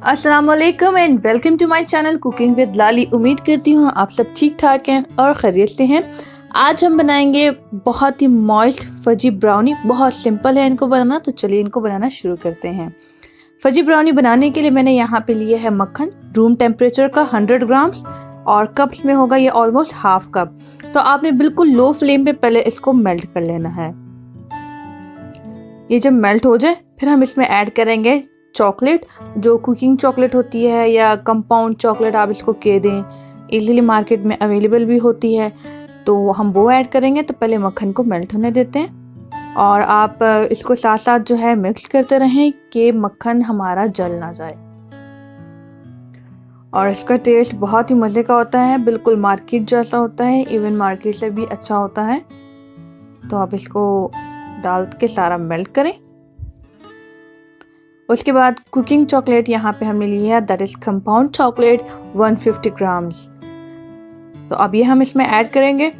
अस्सलाम वालेकुम and welcome to my channel cooking with Lali. उम्मीद करती हूँ आप सब ठीक ठाक हैं और खैरियत से हैं। आज हम बनाएंगे बहुत ही मॉइस्ट फजी ब्राउनी। बहुत सिंपल है इनको बनाना, तो चलिए इनको बनाना शुरू करते हैं। फजी ब्राउनी बनाने के लिए मैंने यहाँ पे लिया है मक्खन रूम टेम्परेचर का 100 ग्राम्स, और कप्स में होगा ये ऑलमोस्ट हाफ कप। तो आपने बिल्कुल लो फ्लेम पे पहले इसको मेल्ट कर लेना है। ये जब मेल्ट हो जाए फिर हम इसमें ऐड करेंगे चॉकलेट, जो कुकिंग चॉकलेट होती है या कंपाउंड चॉकलेट आप इसको कह दें, इजीली मार्केट में अवेलेबल भी होती है, तो हम वो ऐड करेंगे। तो पहले मक्खन को मेल्ट होने देते हैं और आप इसको साथ साथ जो है मिक्स करते रहें कि मक्खन हमारा जल ना जाए। और इसका टेस्ट बहुत ही मज़े का होता है, बिल्कुल मार्केट जैसा होता है, इवन मार्केट से भी अच्छा होता है। तो आप इसको डाल के सारा मेल्ट करें। उसके बाद कुकिंग चॉकलेट यहाँ पे हमने लिया है, that is compound chocolate 150 grams. तो अब ये हम इसमें ऐड करेंगे,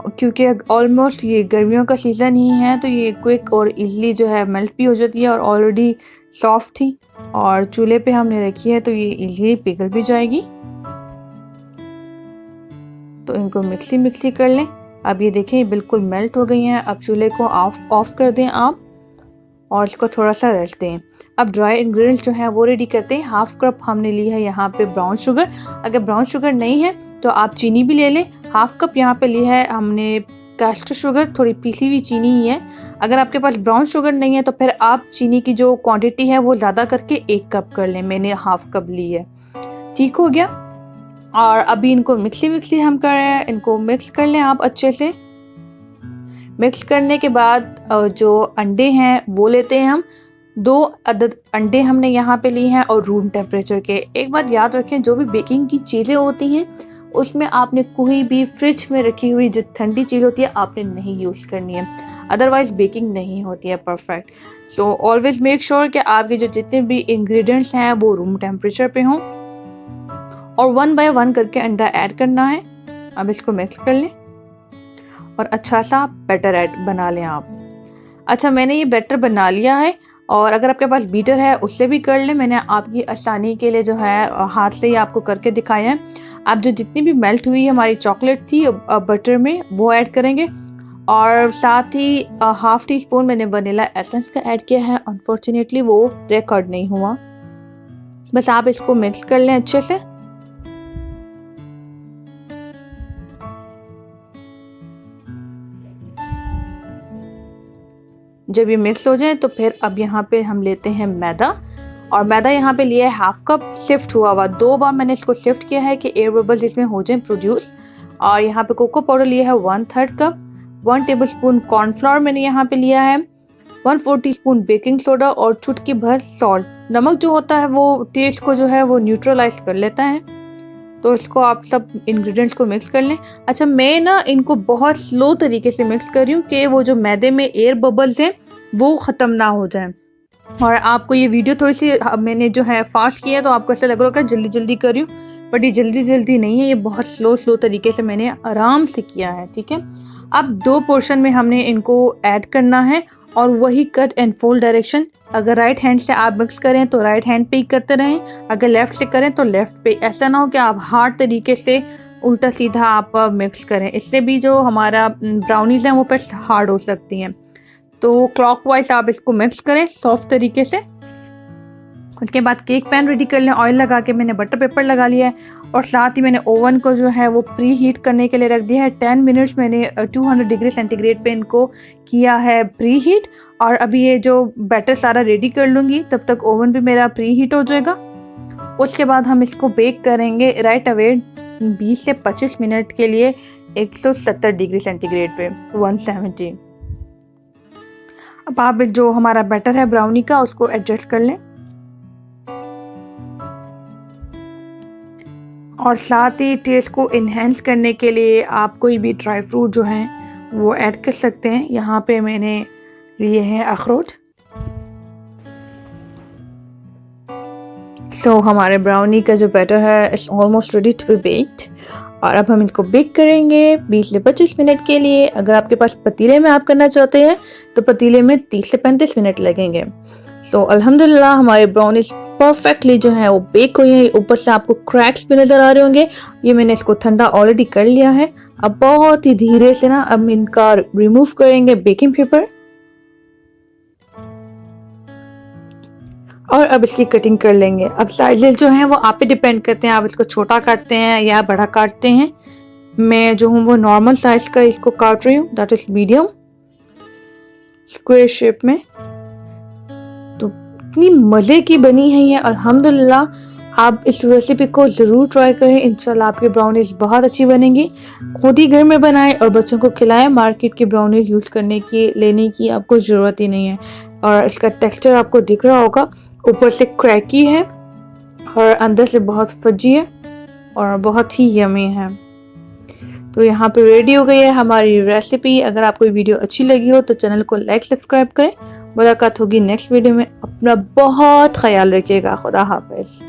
क्योंकि ऑलमोस्ट ये गर्मियों का सीज़न ही है, तो ये क्विक और इजीली जो है मेल्ट भी हो जाती है और ऑलरेडी सॉफ्ट थी और चूल्हे पे हमने रखी है, तो ये इजीली पिघल भी जाएगी। तो इनको मिक्सी कर लें। अब ये देखें ये बिल्कुल मेल्ट हो गई हैं। अब चूल्हे को ऑफ कर दें आप और इसको थोड़ा सा रेस्ट दें। अब ड्राई इंग्रेडिएंट्स जो है वो रेडी करते हैं। हाफ कप हमने ली है यहाँ पे ब्राउन शुगर। अगर ब्राउन शुगर नहीं है तो आप चीनी भी ले लें। हाफ कप यहाँ पे ली है हमने कैस्टर शुगर, थोड़ी पीसी हुई चीनी ही है। अगर आपके पास ब्राउन शुगर नहीं है तो फिर आप चीनी की जो क्वांटिटी है वो ज़्यादा करके 1 कप कर लें। मैंने हाफ कप ली है। ठीक हो गया। और अभी इनको मिक्सी हम कर रहे हैं, इनको मिक्स कर लें आप अच्छे से। मिक्स करने के बाद जो अंडे हैं वो लेते हैं हम। 2 अदद अंडे हमने यहाँ पे लिए हैं और रूम टेम्परेचर के। एक बात याद रखें, जो भी बेकिंग की चीज़ें होती हैं उसमें आपने कोई भी फ्रिज में रखी हुई जो ठंडी चीज़ होती है आपने नहीं यूज़ करनी है, अदरवाइज बेकिंग नहीं होती है perfect. So always make sure कि आपके जो जितने भी इंग्रेडिएंट्स हैं वो रूम टेम्परेचर पे हों और 1 बाय 1 करके अंडा ऐड करना है। अब इसको मिक्स कर लें और अच्छा सा बैटर ऐड बना लें आप। अच्छा, मैंने ये बैटर बना लिया है और अगर आपके पास बीटर है उससे भी कर लें। मैंने आपकी आसानी के लिए जो है हाथ से ही आपको करके दिखाया है। आप जो जितनी भी मेल्ट हुई हमारी चॉकलेट थी बटर में वो ऐड करेंगे और साथ ही हाफ टी स्पून मैंने वनीला एसेंस का ऐड किया है। अनफॉर्चुनेटली वो रिकॉर्ड नहीं हुआ। बस आप इसको मिक्स कर लें अच्छे से। जब ये मिक्स हो जाए तो फिर अब यहाँ पे हम लेते हैं मैदा, और मैदा यहाँ पे लिया है हाफ कप सिफ्ट हुआ हुआ। 2 बार मैंने इसको सिफ्ट किया है कि एयर बबल्स इसमें हो जाए प्रोड्यूस। और यहाँ पे कोको पाउडर लिया है 1/3 कप। 1 टेबलस्पून कॉर्नफ्लोर मैंने यहाँ पे लिया है। 1/4 टीस्पून बेकिंग सोडा और चुटकी भर सॉल्ट। नमक जो होता है वो टेस्ट को जो है वो न्यूट्रलाइज कर लेता है। तो इसको आप सब इंग्रेडिएंट्स को मिक्स कर लें। अच्छा, मैं ना इनको बहुत स्लो तरीके से मिक्स कर रही हूँ कि वो जो मैदे में एयर बबल्स हैं वो ख़त्म ना हो जाए। और आपको ये वीडियो थोड़ी सी मैंने जो है फास्ट किया है तो आपको ऐसा लग रहा होगा जल्दी जल्दी कर रही हूँ, बट ये जल्दी नहीं है, ये बहुत स्लो तरीके से मैंने आराम से किया है। ठीक है। अब 2 पोर्शन में हमने इनको ऐड करना है और वही कट एंड फोल्ड डायरेक्शन। अगर राइट हैंड से आप मिक्स करें तो राइट हैंड पे ही करते रहें, अगर लेफ्ट से करें तो लेफ्ट पे। ऐसा ना हो कि आप हार्ड तरीके से उल्टा सीधा आप मिक्स करें, इससे भी जो हमारा ब्राउनीज हैं वो फिर हार्ड हो सकती हैं। तो क्लॉकवाइज आप इसको मिक्स करें सॉफ्ट तरीके से। उसके बाद केक पैन रेडी कर लें। ऑयल लगा के मैंने बटर पेपर लगा लिया है और साथ ही मैंने ओवन को जो है वो प्री हीट करने के लिए रख दिया है। 10 मिनट्स मैंने 200 डिग्री सेंटीग्रेड पे इनको किया है प्री हीट। और अभी ये जो बैटर सारा रेडी कर लूँगी तब तक ओवन भी मेरा प्री हीट हो जाएगा। उसके बाद हम इसको बेक करेंगे राइट अवे 20 से 25 मिनट के लिए 170 डिग्री सेंटीग्रेड पे 170। अब आप जो हमारा बैटर है ब्राउनी का उसको एडजस्ट कर लें और साथ ही टेस्ट को इन्हेंस करने के लिए आप कोई भी ड्राई फ्रूट जो हैं वो ऐड कर सकते हैं। यहाँ पे मैंने लिए हैं अखरोट। तो हमारे ब्राउनी का जो बैटर है it's almost ready to be baked और अब हम इसको बेक करेंगे 20 से 25 मिनट के लिए। अगर आपके पास पतीले में आप करना चाहते हैं तो पतीले में 30 से 35 मिनट लगेंगे। सो अल्हम्दुलिल्लाह हमारे ब्राउनीज परफेक्टली जो है वो बेक हुई है। ऊपर से आपको क्रैक्स भी नजर आ रहे होंगे। ये मैंने इसको ठंडा ऑलरेडी कर लिया है। अब बहुत ही धीरे से ना अब इनका रिमूव करेंगे बेकिंग पेपर और अब इसकी कटिंग कर लेंगे। अब साइजेस जो हैं वो आप पे डिपेंड करते हैं, आप इसको छोटा काटते हैं या बड़ा काटते हैं। मैं जो हूँ वो नॉर्मल साइज का इसको काट रही हूँ, that is medium square shape में। तो इतनी मज़े की बनी है ये अल्हम्दुलिल्लाह। आप इस रेसिपी को ज़रूर ट्राई करें, इंशाल्लाह आपके ब्राउनीज बहुत अच्छी बनेंगी। खुद ही घर में बनाएं और बच्चों को खिलाएं। मार्केट की ब्राउनीज यूज़ करने की लेने की आपको ज़रूरत ही नहीं है। और इसका टेक्सचर आपको दिख रहा होगा, ऊपर से क्रैकी है और अंदर से बहुत फजी है और बहुत ही यमी है। तो यहाँ पे रेडी हो गई है हमारी रेसिपी। अगर आपको वीडियो अच्छी लगी हो तो चैनल को लाइक सब्सक्राइब करें। मुलाकात होगी नेक्स्ट वीडियो में। अपना बहुत ख्याल रखिएगा। खुदा हाफिज।